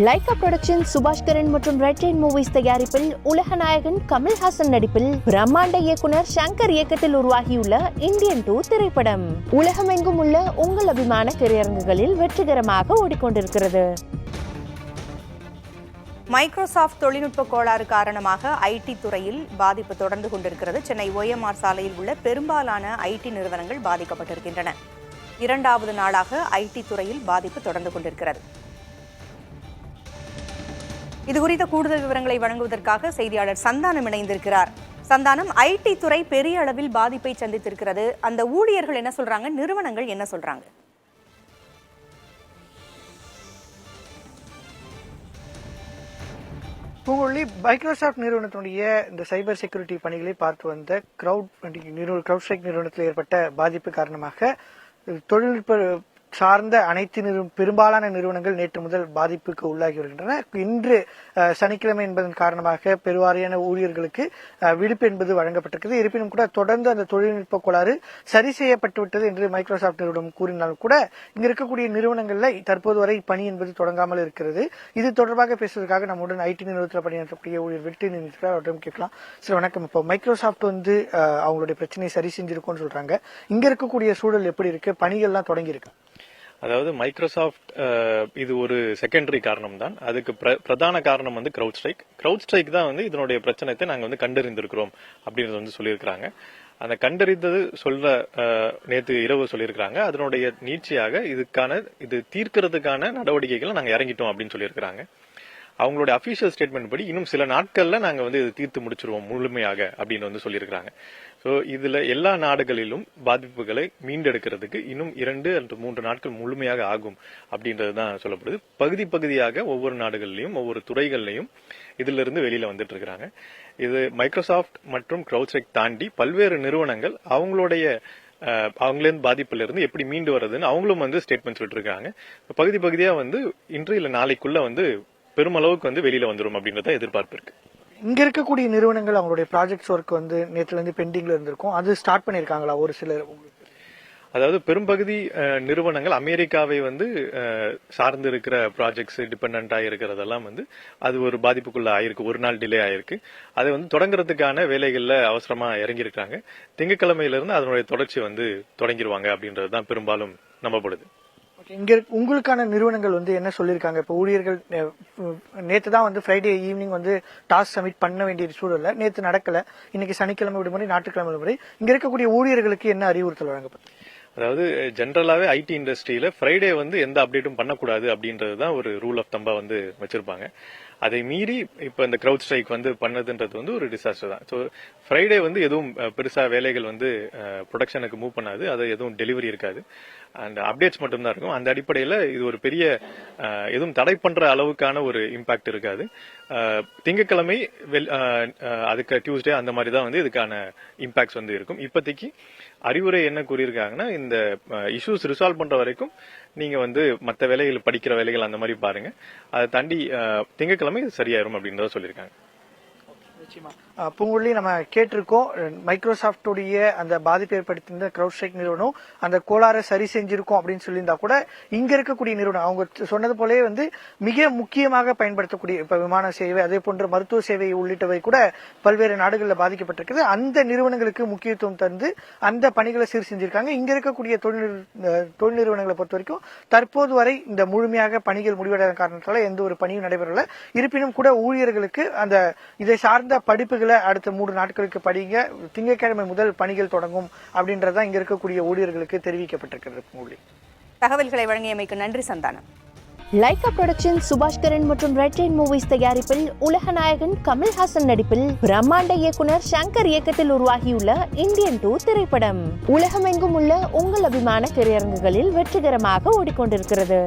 Lyca production Subaskaran மற்றும் red rain movies தயாரிப்பில் உலக நாயகன் கமல்ஹாசன் நடிப்பில் பிரம்மாண்ட இயக்குனர் சங்கர் இயக்கத்தில் உருவாகியுள்ள இந்தியன் 2 திரைப்படம் உலகமெங்கும் உள்ள உங்கள் அபிமான திரையரங்குகளில் வெற்றிகரமாக ஓடிக்கொண்டிருக்கிறது. மைக்ரோசாஃப்ட் தொழில்நுட்ப கோளாறு காரணமாக ஐடி துறையில் பாதிப்பு தொடர்ந்து கொண்டிருக்கிறது. சென்னை OMR சாலையில் உள்ள பெரும்பாலான ஐடி நிறுவனங்கள் பாதிக்கப்பட்டிருக்கின்றன. இரண்டாவது நாளாக ஐடி துறையில் பாதிப்பு தொடர்ந்து கொண்டிருக்கிறது. இது குறித்த கூடுதல் விவரங்களை வழங்குவதற்காக செய்தியாளர் சந்தானம் இணைந்திருக்கிறார். சந்தானம், ஐடி துறை பெரிய அளவில் பாதிப்பை சந்தித்திருக்கிறது. அந்த ஊழியர்கள் என்ன சொல்றாங்க, நிறுவனங்கள் என்ன சொல்றாங்க? மைக்ரோசாஃப்ட் நிறுவனத்தினுடைய இந்த சைபர் செக்யூரிட்டி பணிகளை பார்த்து வந்த கிரவுட் ஸ்ட்ரைக் நிறுவனத்தில் ஏற்பட்ட பாதிப்பு காரணமாக தொழில்நுட்ப சார்ந்த அனைத்து பெரும்பாலான நிறுவனங்கள் நேற்று முதல் பாதிப்புக்கு உள்ளாகி வருகின்றன. இன்று சனிக்கிழமை என்பதன் காரணமாக பெருவாரியான ஊழியர்களுக்கு விடுப்பு என்பது வழங்கப்பட்டிருக்கிறது. இருப்பினும் கூட தொடர்ந்து அந்த தொழில்நுட்ப கோளாறு சரி செய்யப்பட்டுவிட்டது என்று மைக்ரோசாஃப்ட் நிறுவனம் கூறினாலும் கூட இங்க இருக்கக்கூடிய நிறுவனங்கள்ல தற்போது வரை பணி என்பது தொடங்காமல் இருக்கிறது. இது தொடர்பாக பேசுவதற்காக நம்முடன் ஐடி நிறுவனத்தில் பணியாற்றக்கூடிய ஊழியர் வெற்றி நிறுவனம் அவரிடம் கேட்கலாம். சரி, வணக்கம். இப்போ மைக்ரோசாஃப்ட் அவங்களுடைய பிரச்சனையை சரி செஞ்சிருக்கும்னு சொல்றாங்க. இங்க இருக்கக்கூடிய சூழல் எப்படி இருக்கு? பணிகள்லாம் தொடங்கி இருக்கு. அதாவது மைக்ரோசாஃப்ட் இது ஒரு செகண்டரி காரணம் தான். அதுக்கு பிரதான காரணம் கிரவுட் ஸ்ட்ரைக் தான் இதனுடைய பிரச்சனையை நாங்க கண்டறிந்திருக்கிறோம் அப்படின்றது சொல்லியிருக்கிறாங்க. அந்த கண்டறிந்தது நேற்று இரவு சொல்லியிருக்கிறாங்க. அதனுடைய நீட்சியாக இது தீர்க்கிறதுக்கான நடவடிக்கைகளை நாங்க இறங்கிட்டோம் அப்படின்னு சொல்லியிருக்கிறாங்க. அவங்களுடைய அபிஷியல் ஸ்டேட்மெண்ட் படி இன்னும் சில நாட்கள்ல நாங்க இது தீர்த்து முடிச்சிருவோம் முழுமையாக அப்படின்னு சொல்லியிருக்கிறாங்க. ஸோ இதுல எல்லா நாடுகளிலும் பாதிப்புகளை மீண்டெடுக்கிறதுக்கு இன்னும் 2 அல்லது 3 நாட்கள் முழுமையாக ஆகும் அப்படின்றதுதான் சொல்லப்படுது. பகுதியாக ஒவ்வொரு நாடுகள்லயும் ஒவ்வொரு துறைகள்லயும் இதுல இருந்து வெளியில வந்துட்டு இருக்கிறாங்க. இது மைக்ரோசாஃப்ட் மற்றும் கிரவுட் ஸ்ட்ரைக் தாண்டி பல்வேறு நிறுவனங்கள் அவங்களே பாதிப்புல இருந்து எப்படி மீண்டு வர்றதுன்னு அவங்களும் ஸ்டேட்மெண்ட்ஸ் விட்டுருக்காங்க. பகுதியா இன்று இல்ல நாளைக்குள்ள பெருமளவுக்கு வெளியில வந்துடும் அப்படின்றத எதிர்பார்ப்பு இருக்கு. இங்க இருக்கக்கூடிய நிறுவனங்கள் அவங்களுடைய ப்ராஜெக்ட்ஸ் ஒர்க் நேற்றுல இருந்து பெண்டிங்ல இருந்திருக்கும். அது ஸ்டார்ட் பண்ணிருக்காங்களா? ஒரு சில, அதாவது பெரும்பகுதி நிறுவனங்கள் அமெரிக்காவை சார்ந்து இருக்கிற ப்ராஜெக்ட்ஸ் டிபெண்டா இருக்கிறதெல்லாம் அது ஒரு பாதிப்புக்குள்ள ஆயிருக்கு. ஒரு நாள் டிலே ஆயிருக்கு. அதை தொடங்குறதுக்கான வேலைகள்ல அவசரமா இறங்கி இருக்காங்க. திங்கட்கிழமையில இருந்து அதனுடைய தொடர்ச்சி தொடங்கிடுவாங்க அப்படின்றதுதான் பெரும்பாலும் நம்பப்படுது. இங்க உங்களுக்கான நிறுவனங்கள் என்ன சொல்லிருக்காங்க? இப்ப ஊழியர்கள் நேத்து தான் ஃப்ரைடே ஈவினிங் டாஸ்க் சப்மிட் பண்ண வேண்டிய சூழல்ல நேத்து நடக்கல. இன்னைக்கு சனிக்கிழமை விடுமுறை, ஞாயிற்றுக்கிழமை விடுமுறை. இங்க இருக்கக்கூடிய ஊழியர்களுக்கு என்ன அறிவுறுத்தல் வழங்கப்படும்? அதாவது ஜெனரலாவே ஐடி இண்டஸ்ட்ரியில ஃப்ரைடே எந்த அப்டேட்டும் பண்ணக்கூடாது அப்படின்றதுதான் ஒரு ரூல் ஆஃப் தம்பா வச்சிருப்பாங்க. அதை மீறி இப்ப இந்த கிரவுட் ஸ்ட்ரைக் பண்ணதுன்றது ஒரு டிசாஸ்டர் தான். ஸோ ஃப்ரைடே எதுவும் பெருசா வேலைகள் ப்ரொடக்ஷனுக்கு மூவ் பண்ணாது. அது எதுவும் டெலிவரி இருக்காது. அண்ட் அப்டேட்ஸ் மட்டும் தான் இருக்கும். அந்த அடிப்படையில் இது ஒரு பெரிய எதுவும் தடை பண்ற அளவுக்கான ஒரு இம்பாக்ட் இருக்காது. திங்கட்கிழமை அதுக்கு டியூஸ்டே அந்த மாதிரி தான் இதுக்கான இம்பாக்ட்ஸ் இருக்கும். இப்போதைக்கு அறிவுரை என்ன கூறியிருக்காங்கன்னா, இந்த இஷ்யூஸ் ரிசால்வ் பண்ற வரைக்கும் நீங்க மற்ற வேலைகள், படிக்கிற வேலைகள் அந்த மாதிரி பாருங்க. அதை தாண்டி திங்கட்கிழமை இது சரியாயிரும் அப்படின்றத சொல்லியிருக்காங்க. பூங்குழலி, நம்ம கேட்டிருக்கோம் மைக்ரோசாஃப்டுடைய அந்த பாதிப்பு ஏற்படுத்தியிருந்த கிரவுட் ஸ்ட்ரைக் நிறுவனம் அந்த கோளாறை சரி செஞ்சிருக்கோம் அப்படின்னு சொல்லியிருந்தா கூட இங்க இருக்கக்கூடிய நிறுவனம் அவங்க சொன்னது போலே மிக முக்கியமாக பயன்படுத்தக்கூடிய இப்ப விமான சேவை, அதே போன்ற மருத்துவ சேவை உள்ளிட்டவை கூட பல்வேறு நாடுகளில் பாதிக்கப்பட்டிருக்குது. அந்த நிறுவனங்களுக்கு முக்கியத்துவம் தந்து அந்த பணிகளை சீர் செஞ்சிருக்காங்க. இங்க இருக்கக்கூடிய தொழில் நிறுவனங்களை பொறுத்த வரைக்கும் தற்போது வரை இந்த முழுமையாக பணிகள் முடிவடைந்த காரணத்தால எந்த ஒரு பணியும் நடைபெறல. இருப்பினும் கூட ஊழியர்களுக்கு அந்த இதை சார்ந்த படிப்புகளை அடுத்த 3 நாட்களுக்கு படிங்க, திங்கட்கிழமை முதல் பணிகள் தொடங்கும் அப்படின்றதான் இங்க இருக்கக்கூடிய ஊழியர்களுக்கு தெரிவிக்கப்பட்டிருக்கிறது. தகவல்களை வழங்கியமைக்கு நன்றி சந்தானம். லைகா புரொடக்ஷன் சுபாஷ்கரன் மற்றும் ரெட் ரெயின் மூவிஸ் தயாரிப்பில் உலக நாயகன் கமல்ஹாசன் நடிப்பில் பிரம்மாண்ட இயக்குனர் சங்கர் இயக்கத்தில் உருவாகியுள்ள இந்தியன் 2 திரைப்படம் உலகமெங்கும் உள்ள உங்கள் அபிமான திரையரங்குகளில் வெற்றிகரமாக ஓடிக்கொண்டிருக்கிறது.